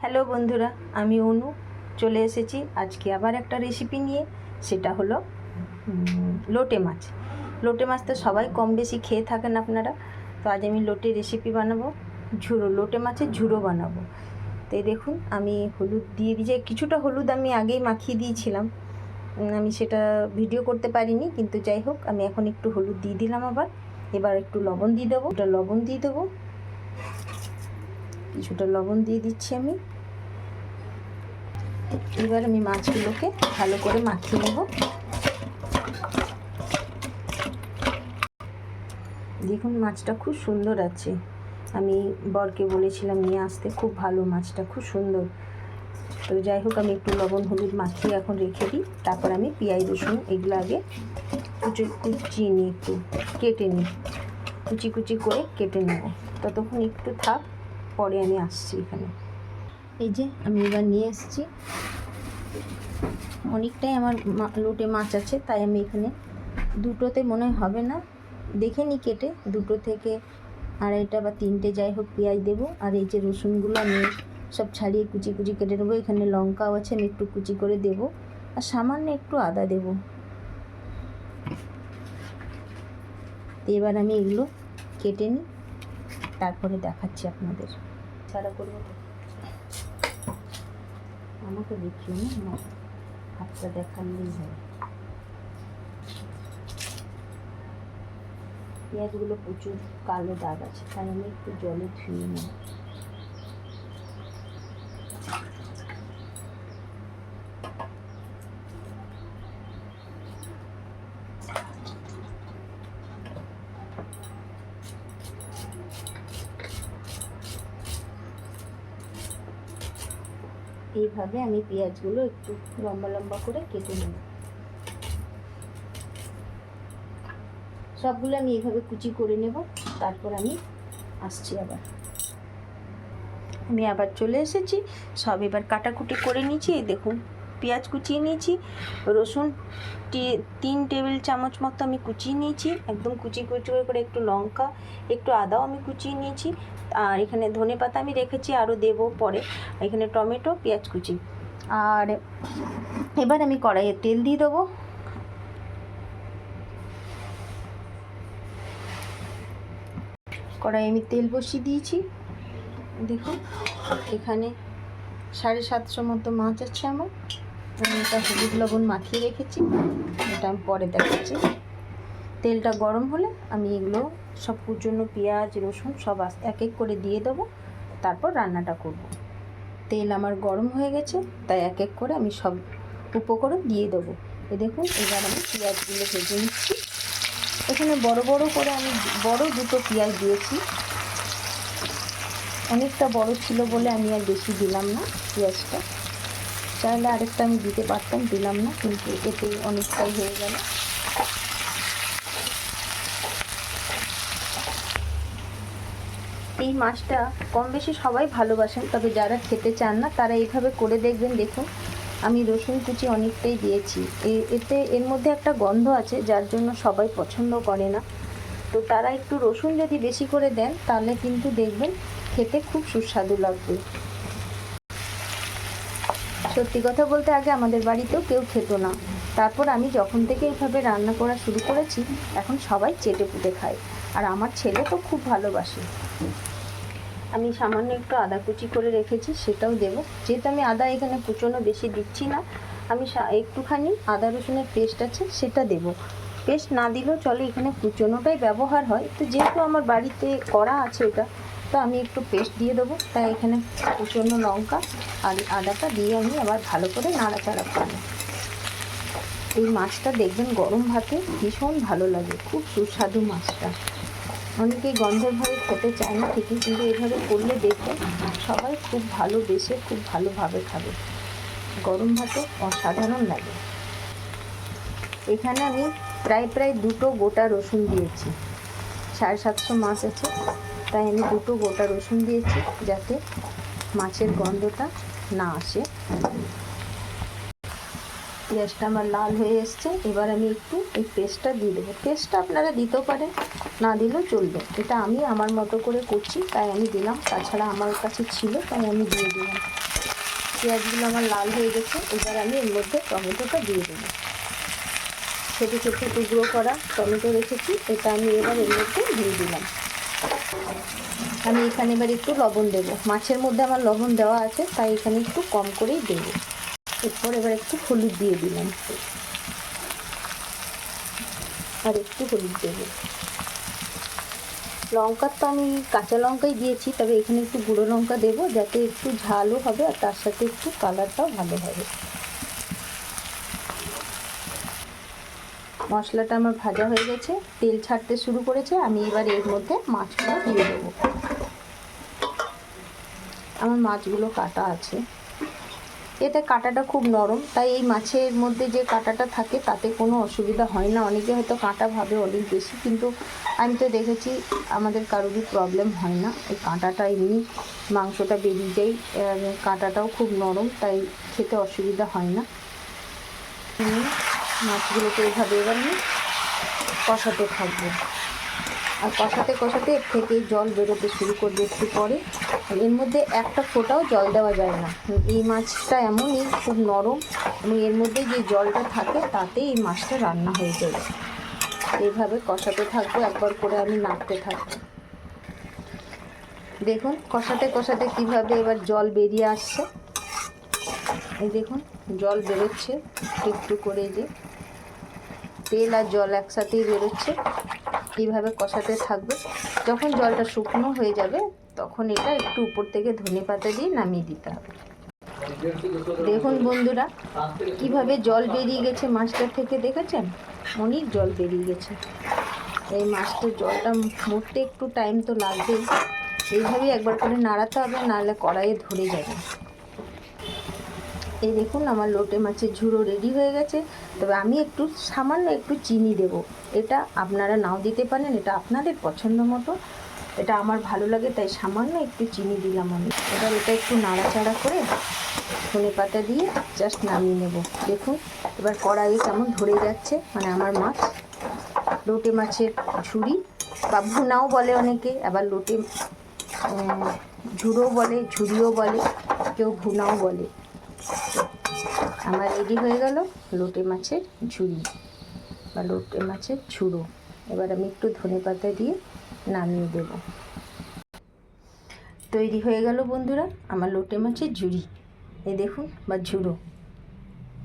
Hello বন্ধুরা, আমি অনু চলে এসেছি আজকে আবার একটা রেসিপি নিয়ে। সেটা হলো লোটে মাছ। লোটে মাছ তো সবাই কম বেশি খেয়ে থাকেন আপনারা। তো আজ আমি লোটে রেসিপি বানাবো, লোটে মাছের ঝুড়ো বানাবো। তো এই দেখুন, আমি হলুদ দিয়ে দিয়েছি, কিছুটা হলুদ আমি আগেই মাখিয়ে দিয়েছিলাম, আমি সেটা ভিডিও করতে পারিনি, কিন্তু যাই হোক আমি এখন একটু হলুদ দিয়ে দিলাম। এবার একটু লবণ দিয়ে দেবো, কিছুটা লবণ দিয়ে দিচ্ছি আমি। এবার আমি মাছগুলোকে ভালো করে মাখিয়ে নেব। দেখুন মাছটা খুব সুন্দর আছে, আমি বরকে বলেছিলাম নিয়ে আসতে, খুব ভালো মাছটা, খুব সুন্দর। তো যাই হোক আমি একটু লবণ হলুদ মাখিয়ে এখন রেখে দিই। তারপর আমি পেঁয়াজ রসুন এগুলো আগে কুচিয়ে নিই, একটু কেটে নিই, কুচি করে কেটে নেব। ততক্ষণ একটু থাক, পরে আমি আসছি এখানে। এই যে আমি এবার নিয়ে এসেছি, অনেকটাই আমার লোটে মাছ আছে, তাই আমি এখানে দুটোতে মনে হবে না, দেখে নিই কেটে, দুটো থেকে আড়াইটা বা তিনটে যাই হোক পেঁয়াজ দেবো। আর এই যে রসুনগুলো আমি সব ছাড়িয়ে কুচি কেটে নেবো। এখানে লঙ্কাও আছে, আমি একটু কুচি করে দেবো, আর সামান্য একটু আদা দেবো। এবার আমি এগুলো কেটে নিই, তারপরে দেখাচ্ছি আপনাদের। ছাড়া করবো তো, আমাকে দেখিও না, হাতটা দেখালেই হয়। পেঁয়াজগুলো প্রচুর কালো দাগ আছে, তাই আমি একটু জলে ধুয়ে নেব। এইভাবে আমি পেঁয়াজগুলো একটু লম্বা করে কেটে নেব। সবগুলো আমি এইভাবে কুচি করে নেব, তারপর আমি আসছি আবার। আমি আবার চলে এসেছি, সব এবার কাটাকুটি করে নিয়েছি। এই দেখুন পেঁয়াজ কুচিয়ে নিয়েছি, রসুন 3 টেবিল চামচ মতো আমি কুচিয়ে নিয়েছি, একদম কুচি করে। একটু লঙ্কা, একটু আদাও আমি কুচিয়ে নিয়েছি। আর এখানে ধনেপাতা আমি রেখেছি, আরও দেবো পরে। এখানে টমেটো, পেঁয়াজ কুচি। আর এবার আমি কড়াইয়ে তেল দিয়ে দেবো। কড়াইয়ে আমি তেল বসিয়ে দিয়েছি। দেখুন এখানে 750 মতো মাছ আছে আমার, আমি এটা হলুদ লবণ মাখিয়ে রেখেছি, এটা আমি পরে দেখাচ্ছি। তেলটা গরম হলে আমি এগুলো সব কুচনো পেঁয়াজ রসুন সব এক এক করে দিয়ে দেবো, তারপর রান্নাটা করব। তেল আমার গরম হয়ে গেছে, তাই এক এক করে আমি সব উপকরণ দিয়ে দেবো। এই দেখুন এবার আমি পেঁয়াজগুলো ভেজে নিচ্ছি। এখানে বড় করে আমি দুটো পেঁয়াজ দিয়েছি, অনেকটা বড় ছিল বলে আমি আর বেশি দিলাম না পেঁয়াজটা, চাইলে আরেকটা আমি দিতে পারতাম, দিলাম না, কিন্তু এতে অনেকটাই হয়ে গেল। এই মাছটা কম বেশি সবাই ভালোবাসেন, তবে যারা খেতে চান না তারা এইভাবে করে দেখবেন। দেখুন আমি রসুন কুচি অনেকটাই দিয়েছি, এর মধ্যে একটা গন্ধ আছে যার জন্য সবাই পছন্দ করে না। তো তারা একটু রসুন যদি বেশি করে দেন তাহলে কিন্তু দেখবেন খেতে খুব সুস্বাদু লাগবে। সত্যি কথা বলতে আগে আমাদের বাড়িতেও কেউ খেত না, তারপর আমি যখন থেকে এইভাবে রান্না করা শুরু করেছি এখন সবাই চেটে পুটে খায়, আর আমার ছেলে তো খুব ভালোবাসে। আমি সামান্য একটু আদা কুচি করে রেখেছি, সেটাও দেবো। যেহেতু আমি আদা এখানে কুচনো বেশি দিচ্ছি না, আমি একটুখানি আদা রসুনের পেস্ট আছে সেটা দেবো। পেস্ট না দিলেও চলে, এখানে কুচনোটাই ব্যবহার হয়, তো যেহেতু আমার বাড়িতে করা আছে এটা, তো আমি একটু পেস্ট দিয়ে দেবো। তাই এখানে কুচনো লঙ্কা আর আদাটা দিয়ে আমি আবার ভালো করে নাড়াচাড়া করব। এই মাছটা দেখবেন গরম ভাতে ভীষণ ভালো লাগে, খুব সুস্বাদু মাছটা। অনেকেই গন্ধের ভয়ে খেতে চায় না ঠিকই, কিন্তু এভাবে করলে দেখবেন সবাই খুব ভালোবেসে খুব ভালোভাবে খাবে, গরম ভাতে অসাধারণ লাগে। এখানে আমি প্রায় দুটো গোটা রসুন দিয়েছি, 750 মাছ আছে, তাই আমি দুটো গোটা রসুন দিয়েছি যাতে মাছের গন্ধটা না আসে। পেঁয়াজটা আমার লাল হয়ে এসছে, এবার আমি একটু এই পেস্টটা দিয়ে দেবো। পেস্টটা আপনারা দিতেও পারেন, না দিলেও চলবে, এটা আমি আমার মতো করে করছি তাই আমি দিলাম, তাছাড়া আমার কাছে ছিল তাই আমি দিয়ে দিলাম। পেঁয়াজগুলো আমার লাল হয়ে গেছে। এবার আমি এর মধ্যে টমেটোটা দিয়ে দেবো। ছোটো ছোটো টুকরো করা টমেটো রেখেছি, এটা আমি এবার এর মধ্যে দিয়ে দিলাম। আমি এখানে এবার একটু লবণ দেবো। মাছের মধ্যে আমার লবণ দেওয়া আছে, তাই এখানে একটু কম করেই দেবো। এরপর এবার একটু হলুদ দিয়ে দিলাম, আর একটু হলুদ দেবো। লঙ্কা তো আমি কাঁচা লঙ্কাই দিয়েছি, তবে এখানে একটু গুঁড়ো লঙ্কা দেবো, যাতে একটু ঝালও হবে আর তার সাথে একটু কালারটাও ভালো হবে। মশলাটা আমার ভাজা হয়ে গেছে, তেল ছাড়তে শুরু করেছে। আমি এবার এর মধ্যে মাছগুলো দিয়ে দেবো। আমার মাছগুলো কাটা আছে, এতে কাঁটাটা খুব নরম, তাই এই মাছের মধ্যে যে কাঁটাটা থাকে তাতে কোনো অসুবিধা হয় না। অনেকে হয়তো কাঁটা ভাবে অনেক বেশি, কিন্তু আমি তো দেখেছি আমাদের কারোরই প্রবলেম হয় না। এই কাঁটাটা এমনি মাংসটা বেরিয়ে যায়, কাঁটাটাও খুব নরম, তাই খেতে অসুবিধা হয় না। মাছগুলোকে এইভাবে এবার আমি কষাতে থাকবো, আর কষাতে কষাতে এর থেকে জল বেরোতে শুরু করবে একটু পরে। এর মধ্যে একটা ফোঁটাও জল দেওয়া যায় না। এই মাছটা এমনই খুব নরম, এবং এর মধ্যে যে জলটা থাকে তাতেই এই মাছটা রান্না হয়ে যাবে। এইভাবে কষাতে থাকবো, একবার করে আমি নাড়তে থাকবো। দেখুন কষাতে কষাতে কীভাবে এবার জল বেরিয়ে আসছে। এই দেখুন জল বেরোচ্ছে একটু করে, যে তেল আর জল একসাথেই বেরোচ্ছে। এইভাবে কষাতে থাকবে। যখন জলটা শুকনো হয়ে যাবে তখন এটা একটু উপর থেকে ধনেপাতা দিয়ে নামিয়ে দিতে হবে। দেখুন বন্ধুরা কিভাবে জল বেরিয়ে গেছে মাছটা থেকে, দেখেছেন? অনেক জল বেরিয়ে গেছে। এই মাছটার জলটা মরতে একটু টাইম তো লাগবেই। এইভাবেই একবার করে নাড়াতে হবে, নাহলে কড়াইয়ে ধরে যাবে। এই দেখুন আমার লোটে মাছের ঝুড়ো রেডি হয়ে গেছে। তবে আমি একটু সামান্য একটু চিনি দেব, এটা আপনারা নাও দিতে পারেন, এটা আপনাদের পছন্দ মতো। এটা আমার ভালো লাগে তাই সামান্য একটু চিনি দিলাম আমি। এবার এটা একটু নাড়াচাড়া করে ধনেপাতা দিয়ে জাস্ট নামিয়ে নেব। দেখুন এবার কড়াইয়ে কেমন ধরে যাচ্ছে, মানে আমার মাছ, লোটে মাছের ঝুড়ি বা ভুনাও বলে অনেকে, আবার লোটে ঝুড়ো বলে, ঝুড়িও বলে, কেউ ভুনাও বলে। আমার রেডি হয়ে গেল লোটে মাছের ঝুড়ি বা লোটে মাছের ঝুড়ো। এবার আমি একটু ধনেপাতা দিয়ে নামিয়ে দেব। তৈরি হয়ে গেল বন্ধুরা আমার লোটে মাছের ঝুড়ি। এই দেখুন, বা ঝুড়ো,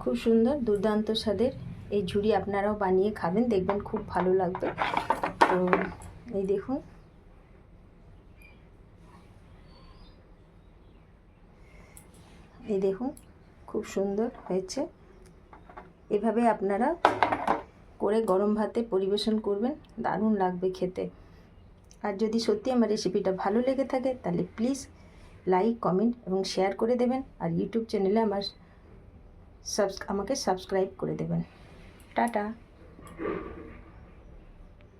খুব সুন্দর দুর্দান্ত স্বাদের এই ঝুড়ি। আপনারাও বানিয়ে খাবেন, দেখবেন খুব ভালো লাগবে। তো এই দেখুন, এই দেখুন খুব সুন্দর হয়েছে। এভাবে আপনারা করে গরম ভাতে পরিবেশন করবেন, দারুণ লাগবে খেতে। আর যদি সত্যি আমার রেসিপিটা ভালো লেগে থাকে তাহলে প্লিজ লাইক, কমেন্ট এবং শেয়ার করে দেবেন। আর ইউটিউব চ্যানেলে আমাকে সাবস্ক্রাইব করে দেবেন। টাটা।